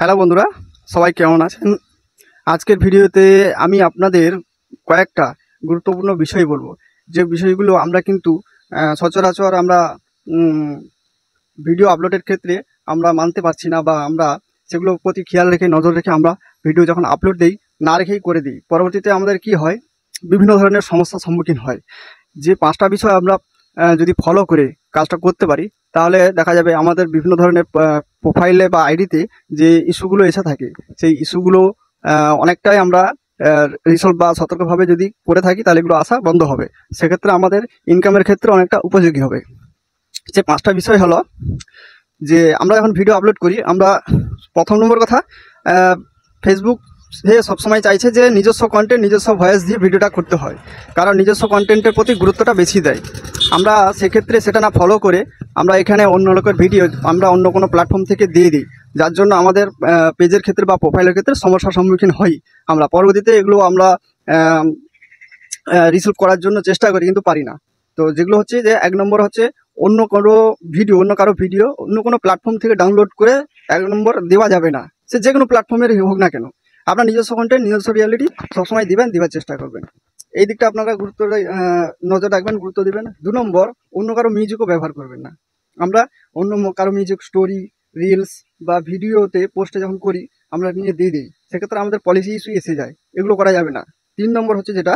Hello বন্ধুরা, সবাই কেমন আছেন? আজকের ভিডিওতে আমি আপনাদের কয়েকটা গুরুত্বপূর্ণ বিষয় বলবো, যে বিষয়গুলো আমরা কিন্তু সচরাচর আমরা ভিডিও আপলোডের ক্ষেত্রে আমরা মানতে পারছি না, বা আমরা সেগুলোর প্রতি খেয়াল রেখে নজর রেখে আমরা ভিডিও যখন আপলোড দিই না রেখেই করে দিই। পরবর্তীতে আমাদের কি হয়, বিভিন্ন ধরনের সমস্যার সম্মুখীন হয়। যে 5টা বিষয় আমরা যদি ফলো করে কাজটা করতে পারি, তাহলে দেখা যাবে আমাদের বিভিন্ন ধরনের প্রোফাইলে বা আইডিতে যে ইস্যুগুলো এসে থাকে, সেই ইস্যুগুলো অনেকটাই আমরা রিসলভ বা সতর্কভাবে যদি করে থাকি, তাহলে এগুলো আসা বন্ধ হবে। সেক্ষেত্রে আমাদের ইনকামের ক্ষেত্রে অনেকটা উপযোগী হবে। যে 5টা বিষয় হলো, যে আমরা যখন ভিডিও আপলোড করি, আমরা প্রথম নম্বর কথা, ফেসবুক সে সবসময় চাইছে যে নিজস্ব কন্টেন্ট, নিজস্ব ভয়েস দিয়ে ভিডিওটা করতে হয়, কারণ নিজস্ব কন্টেন্টের প্রতি গুরুত্বটা বেশি দেয়। আমরা সেক্ষেত্রে সেটা না ফলো করে আমরা এখানে অন্য লোকের ভিডিও আমরা অন্য কোনো প্ল্যাটফর্ম থেকে দিয়ে দিই, যার জন্য আমাদের পেজের ক্ষেত্রে বা প্রোফাইলের ক্ষেত্রে সমস্যার সম্মুখীন হই। আমরা পরবর্তীতে এগুলো আমরা রিসলভ করার জন্য চেষ্টা করি, কিন্তু পারি না। তো যেগুলো হচ্ছে, যে 1 নম্বর হচ্ছে অন্য কারো ভিডিও অন্য কোনো প্ল্যাটফর্ম থেকে ডাউনলোড করে 1 নম্বর দেওয়া যাবে না। সে যে কোনো প্ল্যাটফর্মের হোক না কেন, আপনার নিজস্ব কন্টেন্ট, নিজস্ব রিয়ালিটি সবসময় দেওয়ার চেষ্টা করবেন। এই দিকটা আপনারা নজর রাখবেন, গুরুত্ব দিবেন। 2 নম্বর, অন্য কারো মিউজিকও ব্যবহার করবেন না। আমরা অন্য কারো মিউজিক, স্টোরি, রিলস বা ভিডিওতে পোস্টে যখন করি, আমরা নিয়ে দিয়ে দিই, সেক্ষেত্রে আমাদের পলিসি ইস্যু এসে যায়। এগুলো করা যাবে না। 3 নম্বর হচ্ছে, যেটা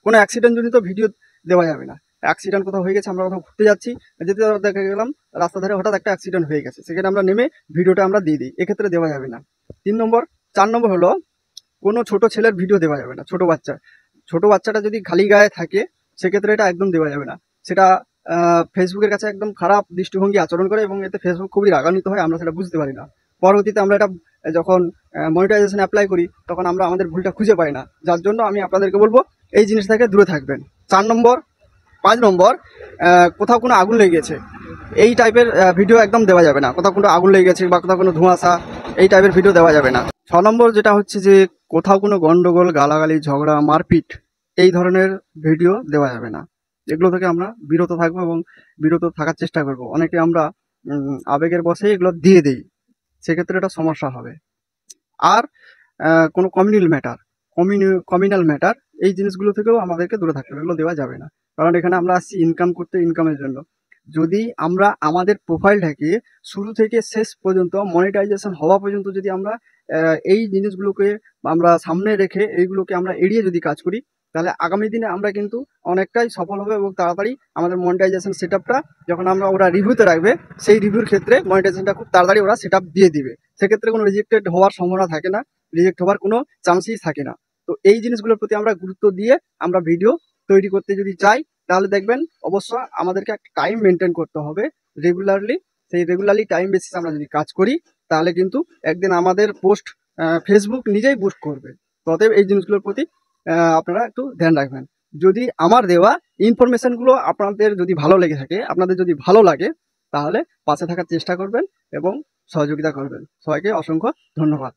কোনো অ্যাক্সিডেন্টজনিত ভিডিও দেওয়া যাবে না। অ্যাক্সিডেন্ট কোথাও হয়ে গেছে, আমরা কোথাও ঘুরতে যাচ্ছি, যেতে দেখা গেলাম রাস্তা ধারে হঠাৎ একটা অ্যাক্সিডেন্ট হয়ে গেছে, সেখানে আমরা নেমে ভিডিওটা আমরা দিয়ে দিই, এক্ষেত্রে দেওয়া যাবে না। 3 নম্বর। 4 নম্বর হলো, কোনো ছোট ছেলের ভিডিও দেওয়া যাবে না। ছোট বাচ্চাটা যদি খালি গায়ে থাকে, সেক্ষেত্রে এটা একদম দেওয়া যাবে না। সেটা ফেসবুকের কাছে একদম খারাপ দৃষ্টিভঙ্গি আচরণ করে, এবং এতে ফেসবুক খুবই রাগান্বিত হয়। আমরা সেটা বুঝতে পারি না। পরবর্তীতে আমরা এটা যখন মনিটাইজেশন অ্যাপ্লাই করি, তখন আমরা আমাদের ভুলটা খুঁজে পাই না, যার জন্য আমি আপনাদেরকে বলবো এই জিনিস থেকে দূরে থাকবেন। 4 নম্বর। 5 নম্বর, কোথাও কোনো আগুন লেগে গেছে, এই টাইপের ভিডিও একদম দেওয়া যাবে না। কোথাও কোনো আগুন লেগে গেছে বা কোথাও কোনো ধোঁয়াশা, এই টাইপের ভিডিও দেওয়া যাবে না। 6 নম্বর, যেটা হচ্ছে যে কোথাও কোনো গন্ডগোল, গালাগালি, ঝগড়া, মারপিট, এই ধরনের ভিডিও দেওয়া যাবে না। এগুলো থেকে আমরা বিরত থাকবো এবং বিরত থাকার চেষ্টা করব। অনেকে আমরা আবেগের বশে এগুলো দিয়ে দিই, সেক্ষেত্রে এটা সমস্যা হবে। আর কোনো কমিউনাল ম্যাটার, এই জিনিসগুলো থেকেও আমাদেরকে দূরে থাকতে হবে। এগুলো দেওয়া যাবে না, কারণ এখানে আমরা আসছি ইনকাম করতে, ইনকামের জন্য। যদি আমরা আমাদের প্রোফাইলটাকে শুরু থেকে শেষ পর্যন্ত, মনিটাইজেশন হওয়া পর্যন্ত যদি আমরা এই জিনিসগুলোকে আমরা সামনে রেখে এইগুলোকে আমরা এড়িয়ে যদি কাজ করি, তাহলে আগামী দিনে আমরা কিন্তু অনেকটাই সফল হবে, এবং তাড়াতাড়ি আমাদের মনিটাইজেশন সেটআপটা যখন ওরা রিভিউতে রাখবে, সেই রিভিউর ক্ষেত্রে মনিটাইজেশনটা খুব তাড়াতাড়ি ওরা সেটআপ দিয়ে দিবে। সেক্ষেত্রে কোনো রিজেক্টেড হওয়ার সম্ভাবনা থাকে না, রিজেক্ট হওয়ার কোনো চান্সই থাকে না। তো এই জিনিসগুলোর প্রতি আমরা গুরুত্ব দিয়ে আমরা ভিডিও তৈরি করতে যদি চাই, তাহলে দেখবেন অবশ্যই আমাদেরকে একটা টাইম মেনটেন করতে হবে রেগুলারলি। সেই রেগুলারলি টাইম বেসিস আমরা যদি কাজ করি, তাহলে কিন্তু একদিন আমাদের পোস্ট ফেসবুক নিজেই বুস্ট করবে। অতএব এই জিনিসগুলোর প্রতি আপনারা একটু ধ্যান রাখবেন। যদি আমার দেওয়া ইনফরমেশনগুলো আপনাদের যদি ভালো লেগে থাকে, আপনাদের যদি ভালো লাগে, তাহলে পাশে থাকার চেষ্টা করবেন এবং সহযোগিতা করবেন। সবাইকে অসংখ্য ধন্যবাদ।